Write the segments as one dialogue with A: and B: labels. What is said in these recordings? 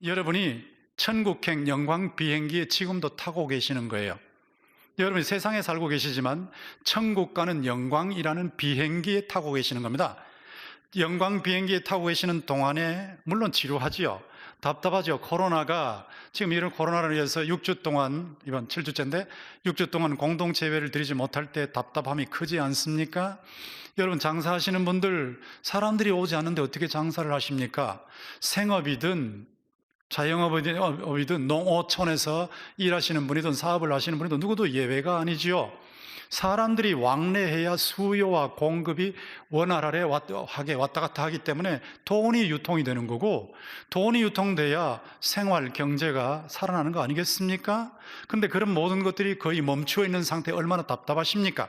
A: 여러분이 천국행 영광 비행기에 지금도 타고 계시는 거예요. 여러분이 세상에 살고 계시지만 천국 가는 영광이라는 비행기에 타고 계시는 겁니다. 영광 비행기에 타고 계시는 동안에 물론 지루하지요. 답답하죠. 코로나가 지금 이런 코로나를 위해서 6주 동안, 이번 7주째인데 6주 동안 공동체 예배를 드리지 못할 때 답답함이 크지 않습니까? 여러분, 장사하시는 분들, 사람들이 오지 않는데 어떻게 장사를 하십니까? 생업이든 자영업이든 농어촌에서 일하시는 분이든 사업을 하시는 분이든 누구도 예외가 아니지요. 사람들이 왕래해야 수요와 공급이 원활하게 왔다 갔다 하기 때문에 돈이 유통이 되는 거고, 돈이 유통돼야 생활, 경제가 살아나는 거 아니겠습니까? 근데 그런 모든 것들이 거의 멈추어 있는 상태에 얼마나 답답하십니까?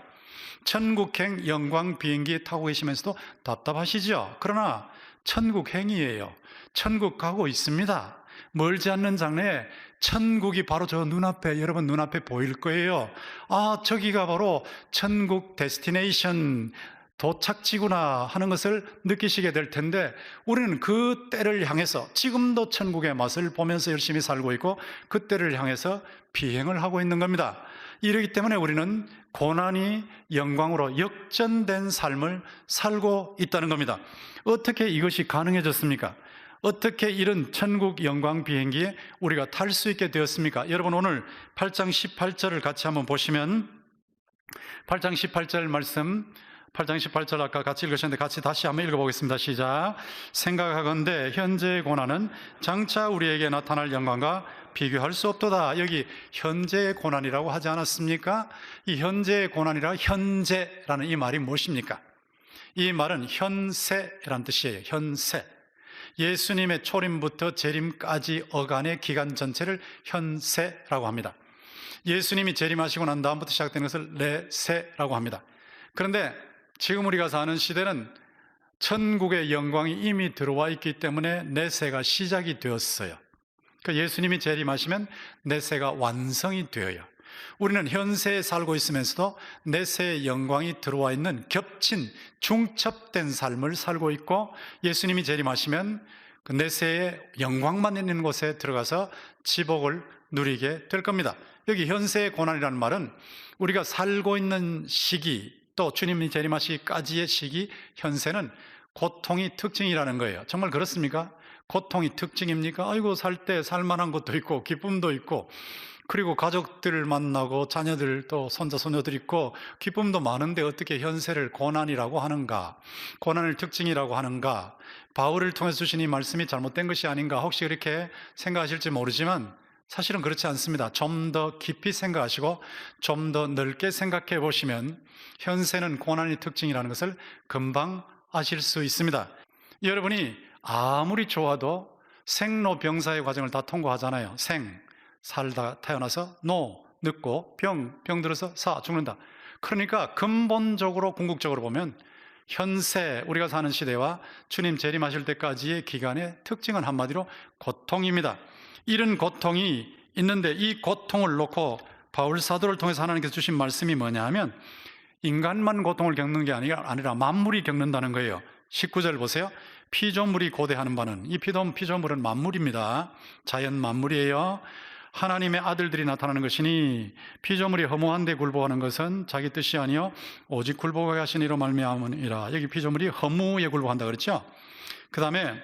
A: 천국행 영광 비행기에 타고 계시면서도 답답하시죠? 그러나 천국행이에요. 천국 가고 있습니다. 멀지 않는 장래에 천국이 바로 저 눈앞에, 여러분 눈앞에 보일 거예요. 아, 저기가 바로 천국 데스티네이션, 도착지구나 하는 것을 느끼시게 될 텐데, 우리는 그 때를 향해서 지금도 천국의 맛을 보면서 열심히 살고 있고 그 때를 향해서 비행을 하고 있는 겁니다. 이러기 때문에 우리는 고난이 영광으로 역전된 삶을 살고 있다는 겁니다. 어떻게 이것이 가능해졌습니까? 어떻게 이런 천국 영광 비행기에 우리가 탈 수 있게 되었습니까? 여러분, 오늘 8장 18절을 같이 한번 보시면, 8장 18절 말씀, 8장 18절 아까 같이 읽으셨는데 같이 다시 한번 읽어보겠습니다. 시작. 생각하건대 현재의 고난은 장차 우리에게 나타날 영광과 비교할 수 없도다. 여기 현재의 고난이라고 하지 않았습니까? 이 현재의 고난이라, 현재라는 이 말이 무엇입니까? 이 말은 현세라는 뜻이에요. 현세. 예수님의 초림부터 재림까지 어간의 기간 전체를 현세라고 합니다. 예수님이 재림하시고 난 다음부터 시작되는 것을 레세라고 합니다. 그런데 지금 우리가 사는 시대는 천국의 영광이 이미 들어와 있기 때문에 내세가 시작이 되었어요. 그러니까 예수님이 재림하시면 내세가 완성이 되어요. 우리는 현세에 살고 있으면서도 내세의 영광이 들어와 있는 겹친 중첩된 삶을 살고 있고, 예수님이 재림하시면 그 내세의 영광만 있는 곳에 들어가서 지복을 누리게 될 겁니다. 여기 현세의 고난이라는 말은 우리가 살고 있는 시기, 또 주님이 재림하시기까지의 시기, 현세는 고통이 특징이라는 거예요. 정말 그렇습니까? 고통이 특징입니까? 아이고, 살 때 살만한 것도 있고 기쁨도 있고, 그리고 가족들을 만나고 자녀들, 또 손자 손녀들 있고 기쁨도 많은데 어떻게 현세를 고난이라고 하는가, 고난을 특징이라고 하는가? 바울을 통해서 주신 이 말씀이 잘못된 것이 아닌가, 혹시 그렇게 생각하실지 모르지만 사실은 그렇지 않습니다. 좀 더 깊이 생각하시고 좀 더 넓게 생각해 보시면 현세는 고난의 특징이라는 것을 금방 아실 수 있습니다. 여러분이 아무리 좋아도 생로병사의 과정을 다 통과하잖아요. 살다 태어나서 늙고 병 들어서 죽는다. 그러니까 근본적으로, 궁극적으로 보면 현세, 우리가 사는 시대와 주님 재림하실 때까지의 기간의 특징은 한마디로 고통입니다. 이런 고통이 있는데, 이 고통을 놓고 바울 사도를 통해서 하나님께서 주신 말씀이 뭐냐 하면, 인간만 고통을 겪는 게 아니라 만물이 겪는다는 거예요. 19절 보세요. 피조물이 고대하는 바는, 이 피조물은 만물입니다. 자연 만물이에요. 하나님의 아들들이 나타나는 것이니 피조물이 허무한데 굴복하는 것은 자기 뜻이 아니요 오직 굴복하게 하신 이로 말미암으니라. 여기 피조물이 허무에 굴복한다 그랬죠. 그 다음에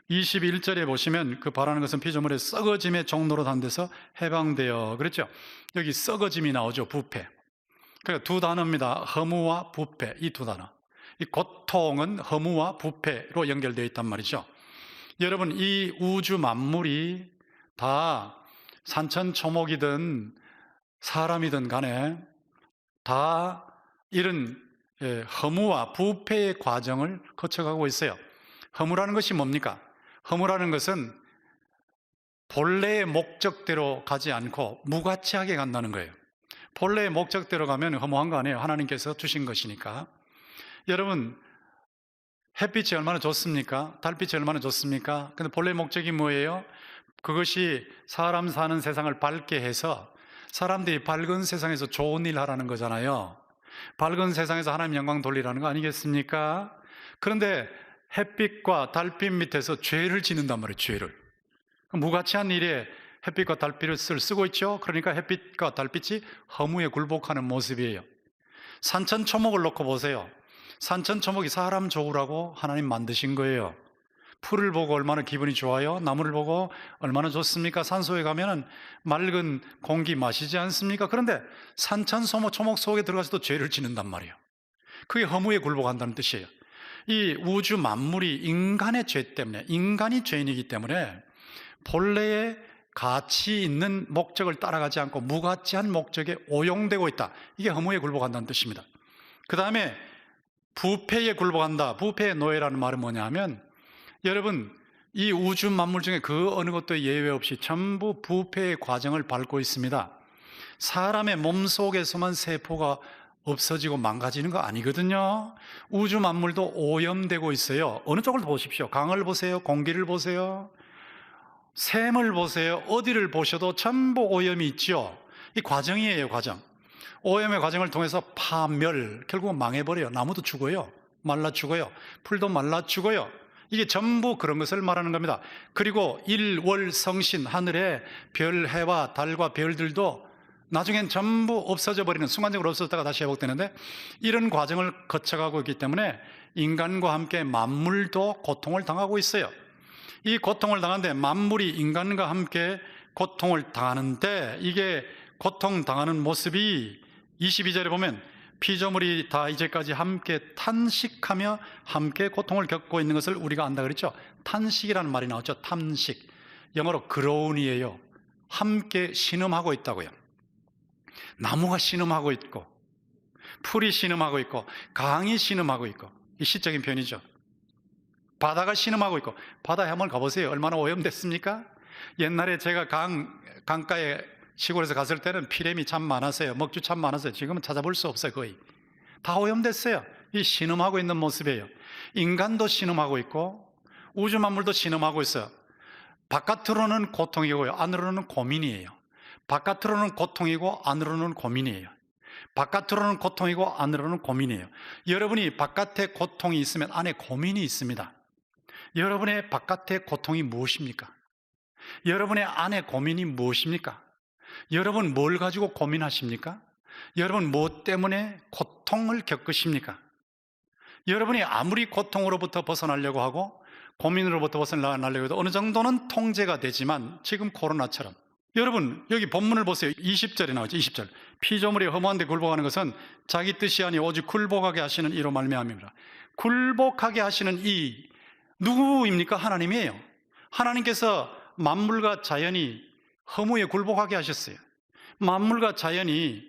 A: 21절에 보시면 그 바라는 것은 피조물의 썩어짐의 종로로 단 데서 해방되어 그랬죠. 여기 썩어짐이 나오죠. 부패. 그러니까 두 단어입니다. 허무와 부패, 이 두 단어. 이 고통은 허무와 부패로 연결되어 있단 말이죠. 여러분, 이 우주 만물이 다 산천초목이든 사람이든 간에 다 이런 허무와 부패의 과정을 거쳐가고 있어요. 허무라는 것이 뭡니까? 허무라는 것은 본래의 목적대로 가지 않고 무가치하게 간다는 거예요. 본래의 목적대로 가면 허무한 거 아니에요. 하나님께서 주신 것이니까. 여러분, 햇빛이 얼마나 좋습니까? 달빛이 얼마나 좋습니까? 근데 본래 목적이 뭐예요? 그것이 사람 사는 세상을 밝게 해서 사람들이 밝은 세상에서 좋은 일 하라는 거잖아요. 밝은 세상에서 하나님 영광 돌리라는 거 아니겠습니까? 그런데 햇빛과 달빛 밑에서 죄를 짓는단 말이에요. 죄를. 무가치한 일에 햇빛과 달빛을 쓰고 있죠. 그러니까 햇빛과 달빛이 허무에 굴복하는 모습이에요. 산천초목을 놓고 보세요. 산천초목이 사람 좋으라고 하나님 만드신 거예요. 풀을 보고 얼마나 기분이 좋아요? 나무를 보고 얼마나 좋습니까? 산소에 가면은 맑은 공기 마시지 않습니까? 그런데 산천초목 속에 들어가서도 죄를 짓는단 말이에요. 그게 허무에 굴복한다는 뜻이에요. 이 우주 만물이 인간의 죄 때문에, 인간이 죄인이기 때문에 본래의 가치 있는 목적을 따라가지 않고 무가치한 목적에 오용되고 있다. 이게 허무에 굴복한다는 뜻입니다. 그 다음에 부패에 굴복한다. 부패의 노예라는 말은 뭐냐 하면, 여러분, 이 우주 만물 중에 그 어느 것도 예외 없이 전부 부패의 과정을 밟고 있습니다. 사람의 몸 속에서만 세포가 없어지고 망가지는 거 아니거든요. 우주 만물도 오염되고 있어요. 어느 쪽을 보십시오. 강을 보세요. 공기를 보세요. 샘을 보세요. 어디를 보셔도 전부 오염이 있죠. 이 과정이에요, 과정. 오염의 과정을 통해서 파멸, 결국은 망해버려요. 나무도 죽어요. 말라 죽어요. 풀도 말라 죽어요. 이게 전부 그런 것을 말하는 겁니다. 그리고 일, 월, 성신, 하늘의 별, 해와 달과 별들도 나중엔 전부 없어져 버리는, 순간적으로 없어졌다가 다시 회복되는데, 이런 과정을 거쳐가고 있기 때문에 인간과 함께 만물도 고통을 당하고 있어요. 이 고통을 당하는데, 만물이 인간과 함께 고통을 당하는데, 이게 고통당하는 모습이 22절에 보면 피조물이 다 이제까지 함께 탄식하며 함께 고통을 겪고 있는 것을 우리가 안다 그랬죠. 탄식이라는 말이 나왔죠. 탄식. 영어로 groan이에요. 함께 신음하고 있다고요. 나무가 신음하고 있고, 풀이 신음하고 있고, 강이 신음하고 있고, 이 시적인 표현이죠. 바다가 신음하고 있고, 바다에 한번 가보세요. 얼마나 오염됐습니까? 옛날에 제가 강가에 시골에서 갔을 때는 피레미 참 많았어요. 먹주 참 많았어요. 지금은 찾아볼 수 없어요. 거의 다 오염됐어요. 이 신음하고 있는 모습이에요. 인간도 신음하고 있고 우주 만물도 신음하고 있어요. 바깥으로는 고통이고요, 안으로는 고민이에요. 바깥으로는 고통이고 안으로는 고민이에요. 바깥으로는 고통이고 안으로는 고민이에요. 여러분이 바깥에 고통이 있으면 안에 고민이 있습니다. 여러분의 바깥에 고통이 무엇입니까? 여러분의 안에 고민이 무엇입니까? 여러분 뭘 가지고 고민하십니까? 여러분 뭐 때문에 고통을 겪으십니까? 여러분이 아무리 고통으로부터 벗어나려고 하고 고민으로부터 벗어나려고 해도 어느 정도는 통제가 되지만, 지금 코로나처럼, 여러분 여기 본문을 보세요. 20절에 나오죠. 20절. 피조물이 허무한 데 굴복하는 것은 자기 뜻이 아니 오직 굴복하게 하시는 이로 말미암입니다. 굴복하게 하시는 이 누구입니까? 하나님이에요. 하나님께서 만물과 자연이 허무에 굴복하게 하셨어요. 만물과 자연이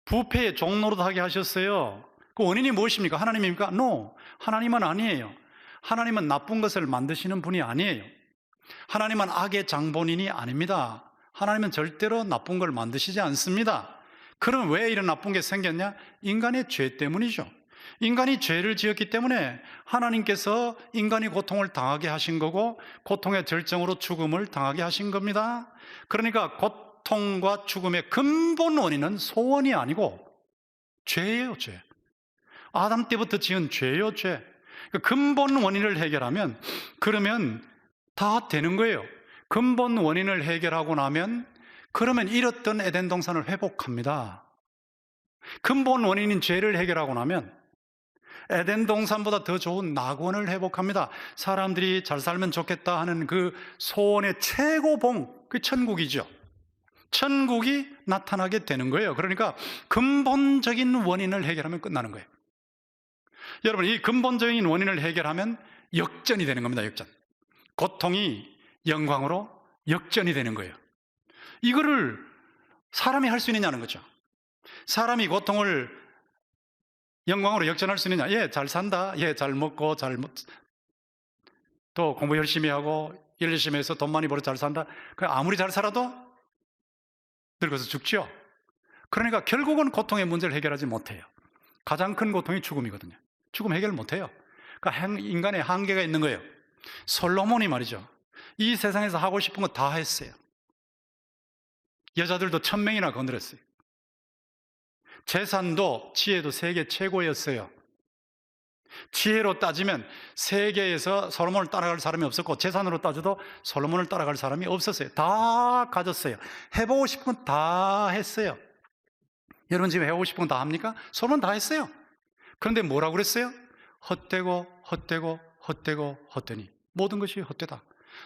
A: 부패의 종로로 하게 하셨어요. 그 원인이 무엇입니까? 하나님입니까? No. 하나님은 아니에요. 하나님은 나쁜 것을 만드시는 분이 아니에요. 하나님은 악의 장본인이 아닙니다. 하나님은 절대로 나쁜 걸 만드시지 않습니다. 그럼 왜 이런 나쁜 게 생겼냐? 인간의 죄 때문이죠. 인간이 죄를 지었기 때문에 하나님께서 인간이 고통을 당하게 하신 거고, 고통의 절정으로 죽음을 당하게 하신 겁니다. 그러니까 고통과 죽음의 근본 원인은 소원이 아니고 죄예요, 죄. 아담 때부터 지은 죄예요, 죄. 그 근본 원인을 해결하면, 그러면 다 되는 거예요. 근본 원인을 해결하고 나면 그러면 잃었던 에덴 동산을 회복합니다. 근본 원인인 죄를 해결하고 나면 에덴 동산보다 더 좋은 낙원을 회복합니다. 사람들이 잘 살면 좋겠다 하는 그 소원의 최고봉, 그 천국이죠. 천국이 나타나게 되는 거예요. 그러니까 근본적인 원인을 해결하면 끝나는 거예요. 여러분, 이 근본적인 원인을 해결하면 역전이 되는 겁니다. 역전. 고통이 영광으로 역전이 되는 거예요. 이거를 사람이 할 수 있느냐는 거죠. 사람이 고통을 영광으로 역전할 수 있느냐? 예, 잘 산다. 예, 잘 먹고 또 공부 열심히 하고 일 열심히 해서 돈 많이 벌어 잘 산다. 아무리 잘 살아도 늙어서 죽죠. 그러니까 결국은 고통의 문제를 해결하지 못해요. 가장 큰 고통이 죽음이거든요. 죽음 해결 못해요. 그러니까 인간의 한계가 있는 거예요. 솔로몬이 말이죠, 이 세상에서 하고 싶은 거 다 했어요. 여자들도 1000명이나 건드렸어요. 재산도 지혜도 세계 최고였어요. 지혜로 따지면 세계에서 솔로몬을 따라갈 사람이 없었고, 재산으로 따져도 솔로몬을 따라갈 사람이 없었어요. 다 가졌어요. 해보고 싶은 건 다 했어요. 여러분 지금 해보고 싶은 건 다 합니까? 솔로몬 다 했어요. 그런데 뭐라고 그랬어요? 헛되고 헛되고 헛되고 헛되니 모든 것이 헛되다.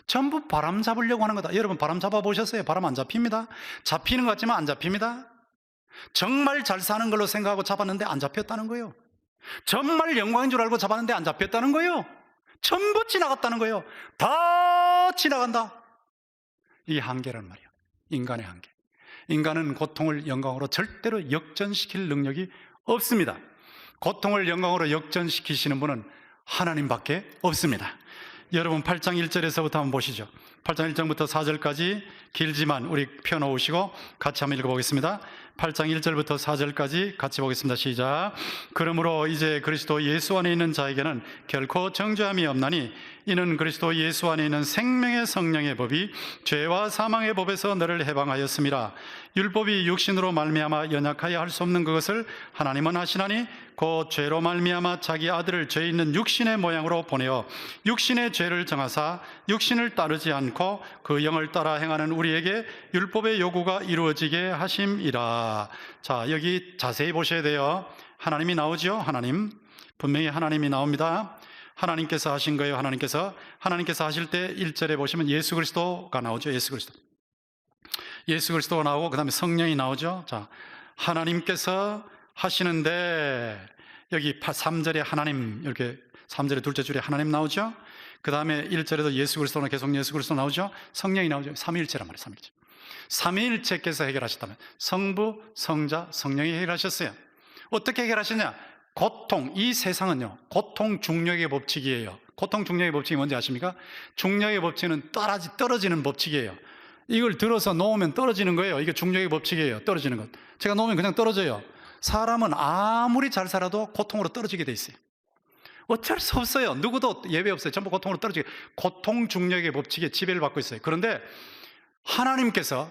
A: 전부 바람 잡으려고 하는 거다. 여러분 바람 잡아 보셨어요? 바람 안 잡힙니다. 잡히는 것 같지만 안 잡힙니다. 정말 잘 사는 걸로 생각하고 잡았는데 안 잡혔다는 거예요. 정말 영광인 줄 알고 잡았는데 안 잡혔다는 거예요. 전부 지나갔다는 거예요. 다 지나간다. 이게 한계란 말이에요. 인간의 한계. 인간은 고통을 영광으로 절대로 역전시킬 능력이 없습니다. 고통을 영광으로 역전시키시는 분은 하나님밖에 없습니다. 여러분 8장 1절에서부터 한번 보시죠. 8장 1절부터 4절까지 길지만 우리 펴놓으시고 같이 한번 읽어보겠습니다. 8장 1절부터 4절까지 같이 보겠습니다. 시작. 그러므로 이제 그리스도 예수 안에 있는 자에게는 결코 정죄함이 없나니 이는 그리스도 예수 안에 있는 생명의 성령의 법이 죄와 사망의 법에서 너를 해방하였음이라. 율법이 육신으로 말미암아 연약하여 할 수 없는 그것을 하나님은 하시나니 곧 죄로 말미암아 자기 아들을 죄 있는 육신의 모양으로 보내어 육신의 죄를 정하사 육신을 따르지 않고 그 영을 따라 행하는 우리에게 율법의 요구가 이루어지게 하심이라. 자, 여기 자세히 보셔야 돼요. 하나님이 나오죠. 하나님, 분명히 하나님이 나옵니다. 하나님께서 하신 거예요. 하나님께서 하실 때 1절에 보시면 예수 그리스도가 나오죠. 예수 그리스도가 나오고 그 다음에 성령이 나오죠. 자, 하나님께서 하시는데 여기 3절에 하나님, 이렇게 3절의 둘째 줄에 하나님 나오죠. 그 다음에 1절에도 예수 그리스도나 계속 예수 그리스도 나오죠. 성령이 나오죠. 삼위일체란 말이에요. 삼위일체. 삼위일체께서 해결하셨다면 성부, 성자, 성령이 해결하셨어요. 어떻게 해결하셨냐? 고통, 이 세상은요 고통 중력의 법칙이에요. 고통 중력의 법칙이 뭔지 아십니까? 중력의 법칙은 떨어지는 법칙이에요. 이걸 들어서 놓으면 떨어지는 거예요. 이게 중력의 법칙이에요. 떨어지는 것. 제가 놓으면 그냥 떨어져요. 사람은 아무리 잘 살아도 고통으로 떨어지게 돼 있어요. 어쩔 수 없어요. 누구도 예외 없어요. 전부 고통으로 떨어지게. 고통 중력의 법칙에 지배를 받고 있어요. 그런데 하나님께서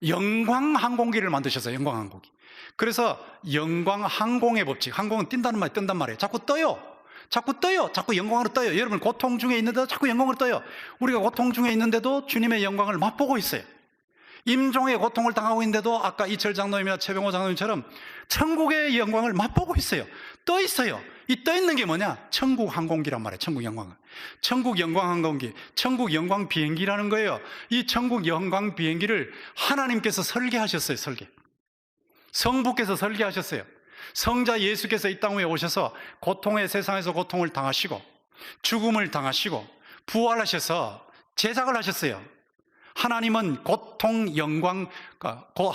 A: 영광 항공기를 만드셨어요. 영광 항공기. 그래서 영광 항공의 법칙. 항공은 뛴다는 말이 뜬단 말이에요. 자꾸 떠요. 자꾸 영광으로 떠요. 여러분 고통 중에 있는데도 자꾸 영광으로 떠요. 우리가 고통 중에 있는데도 주님의 영광을 맛보고 있어요. 임종의 고통을 당하고 있는데도 아까 이철 장로님이나 최병호 장로님처럼 천국의 영광을 맛보고 있어요. 떠 있어요. 이 떠 있는 게 뭐냐? 천국 항공기란 말이에요. 천국 영광은. 천국 영광 항공기, 천국 영광 비행기라는 거예요. 이 천국 영광 비행기를 하나님께서 설계하셨어요. 성부께서 설계하셨어요. 성자 예수께서 이 땅 위에 오셔서 고통의 세상에서 고통을 당하시고 죽음을 당하시고 부활하셔서 제작을 하셨어요. 하나님은 고통 영광,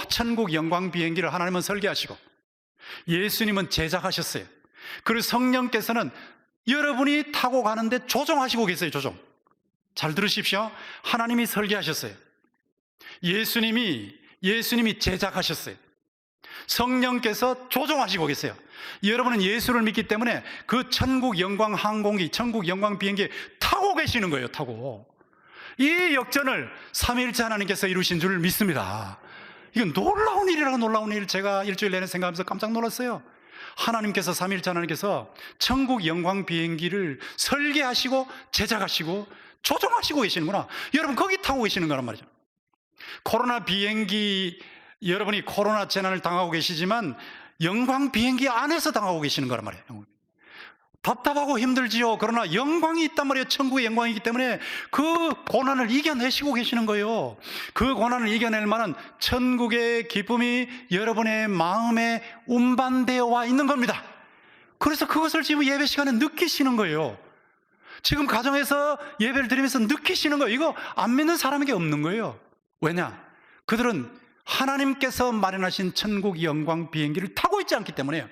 A: 천국 영광 비행기를 하나님은 설계하시고 예수님은 제작하셨어요. 그리고 성령께서는 여러분이 타고 가는데 조종하시고 계세요. 조종. 잘 들으십시오. 하나님이 설계하셨어요. 예수님이 제작하셨어요. 성령께서 조종하시고 계세요. 여러분은 예수를 믿기 때문에 그 천국 영광 항공기, 천국 영광 비행기에 타고 계시는 거예요. 타고. 이 역전을 삼위일체 하나님께서 이루신 줄 믿습니다. 이건 놀라운 일이라고. 놀라운 일. 제가 일주일 내내 생각하면서 깜짝 놀랐어요. 하나님께서, 삼위일체 하나님께서 천국 영광 비행기를 설계하시고 제작하시고 조종하시고 계시는구나. 여러분 거기 타고 계시는 거란 말이죠. 코로나 비행기, 여러분이 코로나 재난을 당하고 계시지만 영광 비행기 안에서 당하고 계시는 거란 말이에요. 답답하고 힘들지요. 그러나 영광이 있단 말이에요. 천국의 영광이기 때문에 그 고난을 이겨내시고 계시는 거예요. 그 고난을 이겨낼 만한 천국의 기쁨이 여러분의 마음에 운반되어 와 있는 겁니다. 그래서 그것을 지금 예배 시간에 느끼시는 거예요. 지금 가정에서 예배를 드리면서 느끼시는 거예요. 이거 안 믿는 사람에게 없는 거예요. 왜냐? 그들은 하나님께서 마련하신 천국 영광 비행기를 타고 있지 않기 때문에요.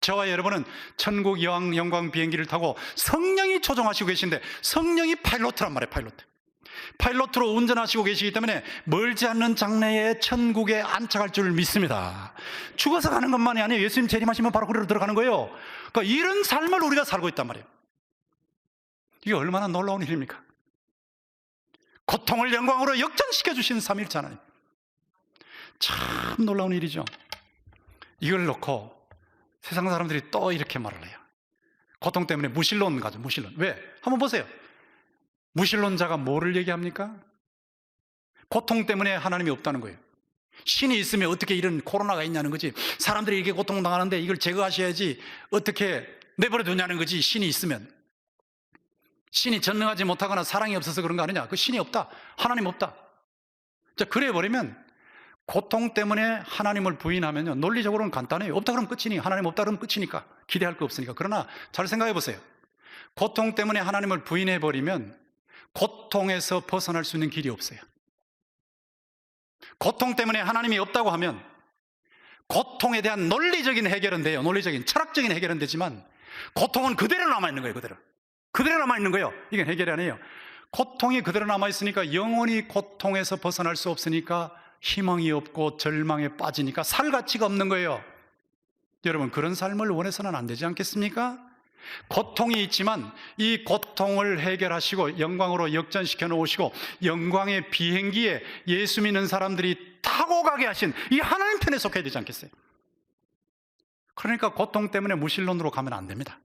A: 저와 여러분은 천국 영광 비행기를 타고 성령이 조종하시고 계신데 성령이 파일로트란 말이에요. 파일로트로 운전하시고 계시기 때문에 멀지 않는 장래에 천국에 안착할 줄 믿습니다. 죽어서 가는 것만이 아니에요. 예수님 재림하시면 바로 그리로 들어가는 거예요. 그러니까 이런 삶을 우리가 살고 있단 말이에요. 이게 얼마나 놀라운 일입니까? 고통을 영광으로 역전시켜 주신 삼위일체 하나님. 참 놀라운 일이죠. 이걸 놓고 세상 사람들이 또 이렇게 말을 해요. 고통 때문에 무신론 가죠. 무신론. 왜? 한번 보세요. 무신론자가 뭐를 얘기합니까? 고통 때문에 하나님이 없다는 거예요. 신이 있으면 어떻게 이런 코로나가 있냐는 거지. 사람들이 이렇게 고통당하는데 이걸 제거하셔야지 어떻게 내버려 두냐는 거지. 신이 있으면. 신이 전능하지 못하거나 사랑이 없어서 그런 거 아니냐. 그 신이 없다. 하나님 없다. 자, 그래 버리면 고통 때문에 하나님을 부인하면요, 논리적으로는 간단해요. 없다 그러면 끝이니, 하나님 없다 그러면 끝이니까, 기대할 거 없으니까. 그러나 잘 생각해 보세요. 고통 때문에 하나님을 부인해 버리면 고통에서 벗어날 수 있는 길이 없어요. 고통 때문에 하나님이 없다고 하면 고통에 대한 논리적인 해결은 돼요. 논리적인, 철학적인 해결은 되지만 고통은 그대로 남아있는 거예요. 그대로 남아있는 거예요. 이게 해결이 아니에요. 고통이 그대로 남아있으니까 영원히 고통에서 벗어날 수 없으니까 희망이 없고 절망에 빠지니까 살 가치가 없는 거예요. 여러분, 그런 삶을 원해서는 안 되지 않겠습니까? 고통이 있지만 이 고통을 해결하시고 영광으로 역전시켜 놓으시고 영광의 비행기에 예수 믿는 사람들이 타고 가게 하신 이 하나님 편에 속해야 되지 않겠어요? 그러니까 고통 때문에 무신론으로 가면 안 됩니다.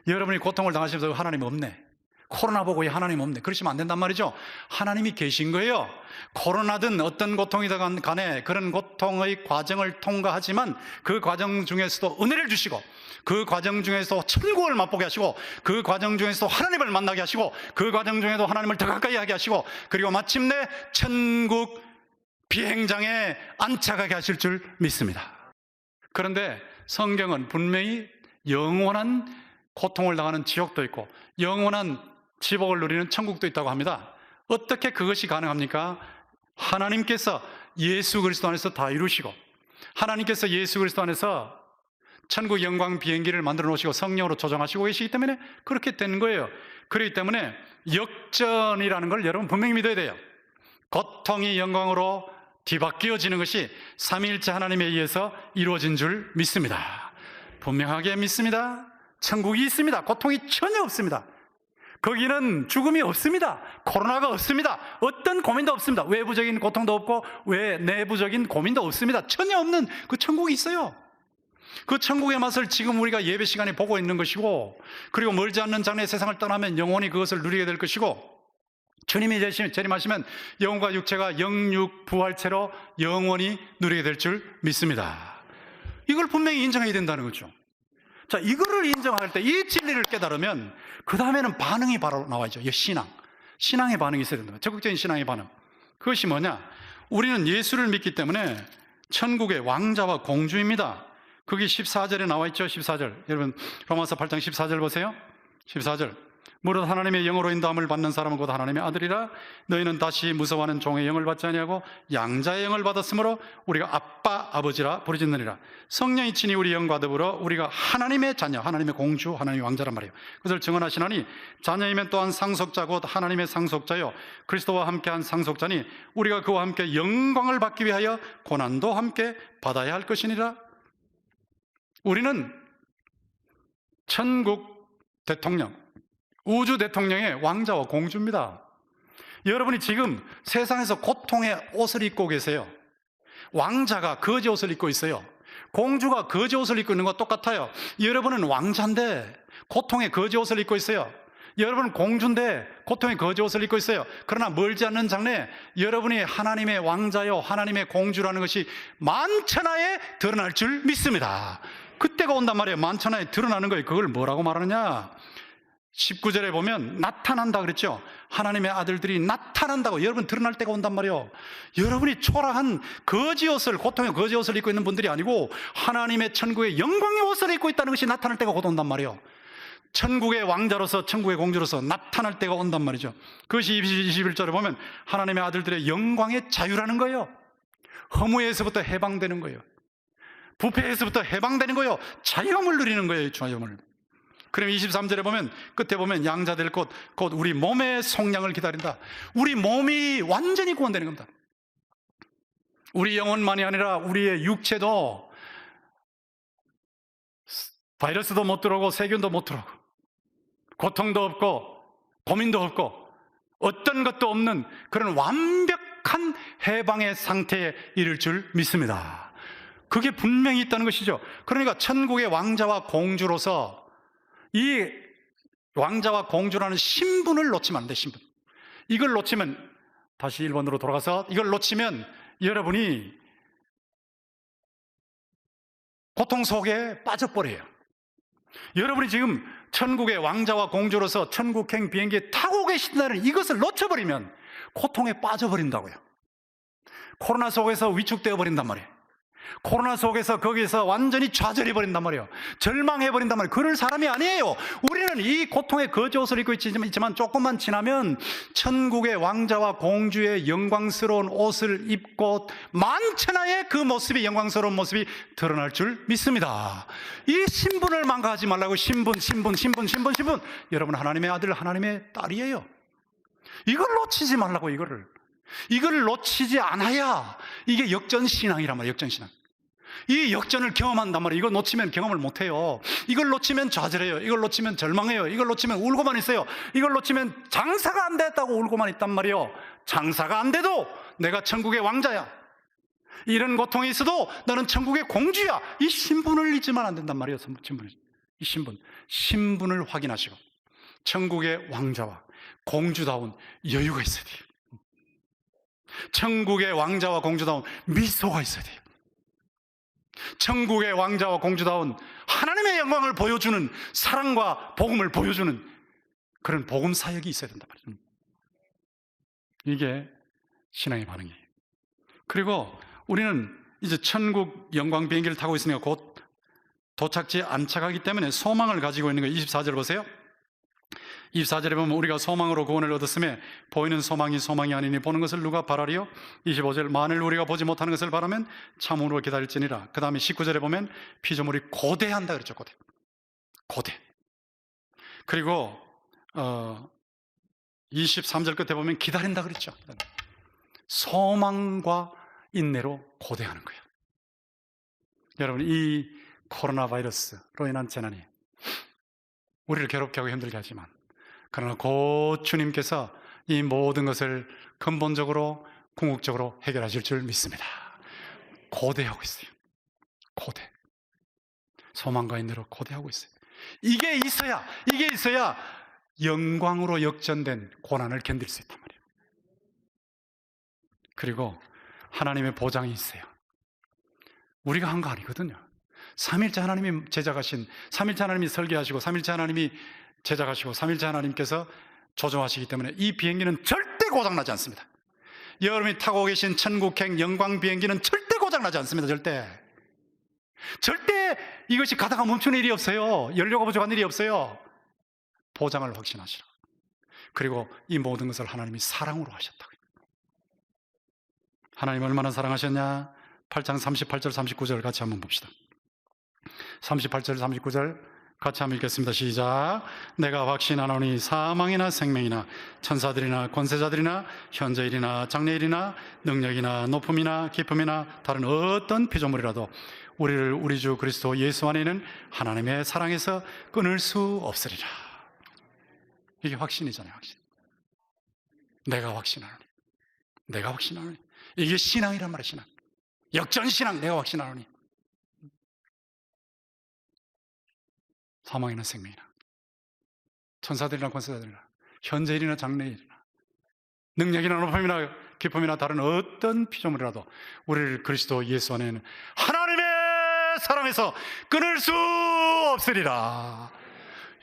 A: 여러분이 고통을 당하시면서 하나님 없네, 코로나 보고 하나님 없네, 그러시면 안 된단 말이죠. 하나님이 계신 거예요. 코로나든 어떤 고통이든 간에 그런 고통의 과정을 통과하지만 그 과정 중에서도 은혜를 주시고, 그 과정 중에서 천국을 맛보게 하시고, 그 과정 중에서 하나님을 만나게 하시고, 그 과정 중에도 하나님을 더 가까이 하게 하시고, 그리고 마침내 천국 비행장에 안착하게 하실 줄 믿습니다. 그런데 성경은 분명히 영원한 고통을 당하는 지옥도 있고 영원한 지복을 누리는 천국도 있다고 합니다. 어떻게 그것이 가능합니까? 하나님께서 예수 그리스도 안에서 다 이루시고, 하나님께서 예수 그리스도 안에서 천국 영광 비행기를 만들어 놓으시고 성령으로 조정하시고 계시기 때문에 그렇게 되는 거예요. 그렇기 때문에 역전이라는 걸 여러분 분명히 믿어야 돼요. 고통이 영광으로 뒤바뀌어지는 것이 삼위일체 하나님에 의해서 이루어진 줄 믿습니다. 분명하게 믿습니다. 천국이 있습니다. 고통이 전혀 없습니다. 거기는 죽음이 없습니다. 코로나가 없습니다. 어떤 고민도 없습니다. 외부적인 고통도 없고 내부적인 고민도 없습니다. 전혀 없는 그 천국이 있어요. 그 천국의 맛을 지금 우리가 예배 시간에 보고 있는 것이고, 그리고 멀지 않는 장래의 세상을 떠나면 영원히 그것을 누리게 될 것이고, 주님이 재림하시면 영혼과 육체가 영육 부활체로 영원히 누리게 될 줄 믿습니다. 이걸 분명히 인정해야 된다는 거죠. 자, 이거를 인정할 때, 이 진리를 깨달으면 그 다음에는 반응이 바로 나와야죠. 신앙의 반응이 있어야 된다. 적극적인 신앙의 반응. 그것이 뭐냐? 우리는 예수를 믿기 때문에 천국의 왕자와 공주입니다. 거기 14절에 나와 있죠. 14절. 여러분 로마서 8장 14절 보세요. 14절. 무릇 하나님의 영으로 인도함을 받는 사람은 곧 하나님의 아들이라. 너희는 다시 무서워하는 종의 영을 받지 아니하고 양자의 영을 받았으므로 우리가 아빠 아버지라 부르짖느니라. 성령이 친히 우리 영과 더불어 우리가 하나님의 자녀, 하나님의 공주, 하나님의 왕자란 말이에요. 그것을 증언하시나니 자녀이면 또한 상속자 곧 하나님의 상속자요 그리스도와 함께한 상속자니 우리가 그와 함께 영광을 받기 위하여 고난도 함께 받아야 할 것이니라. 우리는 천국 대통령, 우주 대통령의 왕자와 공주입니다. 여러분이 지금 세상에서 고통의 옷을 입고 계세요. 왕자가 거지 옷을 입고 있어요. 공주가 거지 옷을 입고 있는 것 똑같아요. 여러분은 왕자인데 고통의 거지 옷을 입고 있어요. 여러분은 공주인데 고통의 거지 옷을 입고 있어요. 그러나 멀지 않는 장래에 여러분이 하나님의 왕자요 하나님의 공주라는 것이 만천하에 드러날 줄 믿습니다. 그때가 온단 말이에요. 만천하에 드러나는 거예요. 그걸 뭐라고 말하느냐? 19절에 보면 나타난다 그랬죠. 하나님의 아들들이 나타난다고. 여러분 드러날 때가 온단 말이에요. 여러분이 초라한 거지옷을, 고통의 거지옷을 입고 있는 분들이 아니고 하나님의 천국의 영광의 옷을 입고 있다는 것이 나타날 때가 곧 온단 말이에요. 천국의 왕자로서 천국의 공주로서 나타날 때가 온단 말이죠. 그것이 21절에 보면 하나님의 아들들의 영광의 자유라는 거예요. 허무에서부터 해방되는 거예요. 부패에서부터 해방되는 거예요. 자유함을 누리는 거예요. 자유함을. 그럼 23절에 보면 끝에 보면 양자될 곧 우리 몸의 속량을 기다린다. 우리 몸이 완전히 구원되는 겁니다. 우리 영혼만이 아니라 우리의 육체도 바이러스도 못 들어오고 세균도 못 들어오고 고통도 없고 고민도 없고 어떤 것도 없는 그런 완벽한 해방의 상태에 이를 줄 믿습니다. 그게 분명히 있다는 것이죠. 그러니까 천국의 왕자와 공주로서 이 왕자와 공주라는 신분을 놓치면 안 돼, 신분. 이걸 놓치면, 다시 1번으로 돌아가서 이걸 놓치면 여러분이 고통 속에 빠져버려요. 여러분이 지금 천국의 왕자와 공주로서 천국행 비행기에 타고 계신다는 이것을 놓쳐버리면 고통에 빠져버린다고요. 코로나 속에서 위축되어 버린단 말이에요. 코로나 속에서 거기서 완전히 좌절해 버린단 말이에요. 절망해 버린단 말이에요. 그럴 사람이 아니에요. 우리는 이 고통의 거짓옷을 입고 있지만 조금만 지나면 천국의 왕자와 공주의 영광스러운 옷을 입고 만천하의 그 모습이, 영광스러운 모습이 드러날 줄 믿습니다. 이 신분을 망가하지 말라고. 신분. 여러분, 하나님의 아들, 하나님의 딸이에요. 이걸 놓치지 말라고. 이걸 놓치지 않아야 이게 역전신앙이란 말이에요. 역전신앙. 이 역전을 경험한단 말이에요. 이걸 놓치면 경험을 못해요. 이걸 놓치면 좌절해요. 이걸 놓치면 절망해요. 이걸 놓치면 울고만 있어요. 이걸 놓치면 장사가 안 됐다고 울고만 있단 말이에요. 장사가 안 돼도 내가 천국의 왕자야. 이런 고통이 있어도 나는 천국의 공주야. 이 신분을 잊으면 안 된단 말이에요. 이 신분을 확인하시고 천국의 왕자와 공주다운 여유가 있어야 돼요. 천국의 왕자와 공주다운 미소가 있어야 돼요. 천국의 왕자와 공주다운 하나님의 영광을 보여주는, 사랑과 복음을 보여주는 그런 복음 사역이 있어야 된단 말이에요. 이게 신앙의 반응이에요. 그리고 우리는 이제 천국 영광 비행기를 타고 있으니까 곧 도착지에 안착하기 때문에 소망을 가지고 있는 거예요. 24절 보세요. 24절에 보면 우리가 소망으로 구원을 얻었으며 보이는 소망이 소망이 아니니 보는 것을 누가 바라리요? 25절, 만일 우리가 보지 못하는 것을 바라면 참으로 기다릴지니라. 그 다음에 19절에 보면 피조물이 고대한다 그랬죠. 고대. 그리고 23절 끝에 보면 기다린다 그랬죠. 소망과 인내로 고대하는 거예요. 여러분, 이 코로나 바이러스로 인한 재난이 우리를 괴롭게 하고 힘들게 하지만, 그러나 곧 주님께서 이 모든 것을 근본적으로 궁극적으로 해결하실 줄 믿습니다. 고대하고 있어요. 고대. 소망과 인내로 고대하고 있어요. 이게 있어야 영광으로 역전된 고난을 견딜 수 있단 말이에요. 그리고 하나님의 보장이 있어요. 우리가 한 거 아니거든요. 삼일째 하나님이 제작하신, 삼일째 하나님이 설계하시고, 삼일째 하나님이 제작하시고, 삼일째 하나님께서 조종하시기 때문에 이 비행기는 절대 고장나지 않습니다. 여러분이 타고 계신 천국행 영광 비행기는 절대 고장나지 않습니다. 절대 이것이 가다가 멈추는 일이 없어요. 연료가 부족한 일이 없어요. 보장을 확신하시라. 그리고 이 모든 것을 하나님이 사랑으로 하셨다고. 하나님 얼마나 사랑하셨냐? 8장 38절 39절 같이 한번 봅시다. 38절 39절 같이 한번 읽겠습니다. 시작. 내가 확신하노니 사망이나 생명이나 천사들이나 권세자들이나 현재일이나 장래일이나 능력이나 높음이나 깊음이나 다른 어떤 피조물이라도 우리를 우리 주 그리스도 예수 안에 있는 하나님의 사랑에서 끊을 수 없으리라. 이게 확신이잖아요. 확신. 내가 확신하노니 이게 신앙이란 말이에요. 신앙. 역전신앙. 내가 확신하노니 사망이나 생명이나 천사들이나 권세자들이나 현재일이나 장래일이나 능력이나 높음이나 깊음이나 다른 어떤 피조물이라도 우리를 그리스도 예수 안에는 하나님의 사랑에서 끊을 수 없으리라.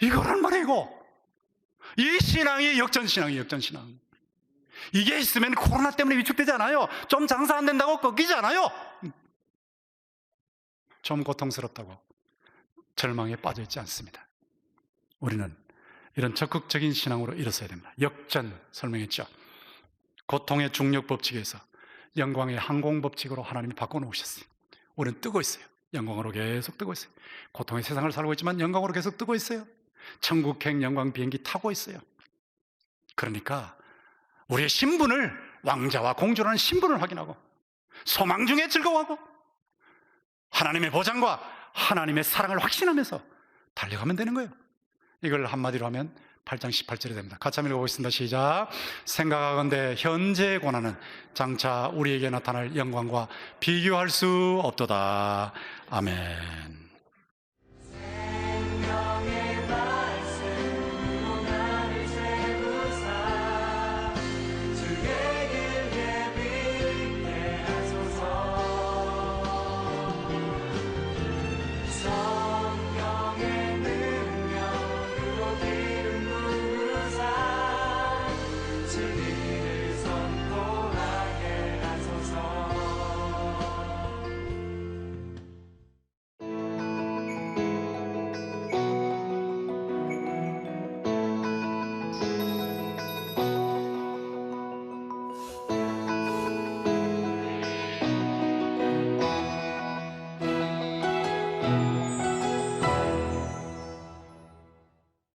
A: 이거란 말이고, 이 신앙이 역전신앙이에요. 역전신앙. 이게 있으면 코로나 때문에 위축되지 않아요. 좀 장사 안 된다고 꺾이지 않아요. 좀 고통스럽다고 절망에 빠져 있지 않습니다. 우리는 이런 적극적인 신앙으로 일어서야 됩니다. 역전 설명했죠. 고통의 중력 법칙에서 영광의 항공 법칙으로 하나님이 바꿔놓으셨어요. 우리는 뜨고 있어요. 영광으로 계속 뜨고 있어요. 고통의 세상을 살고 있지만 영광으로 계속 뜨고 있어요. 천국행 영광 비행기 타고 있어요. 그러니까 우리의 신분을, 왕자와 공주라는 신분을 확인하고 소망 중에 즐거워하고 하나님의 보장과 하나님의 사랑을 확신하면서 달려가면 되는 거예요. 이걸 한마디로 하면 8장 18절이 됩니다. 같이 한번 읽어보겠습니다. 시작. 생각하건대 현재의 고난은 장차 우리에게 나타날 영광과 비교할 수 없도다. 아멘.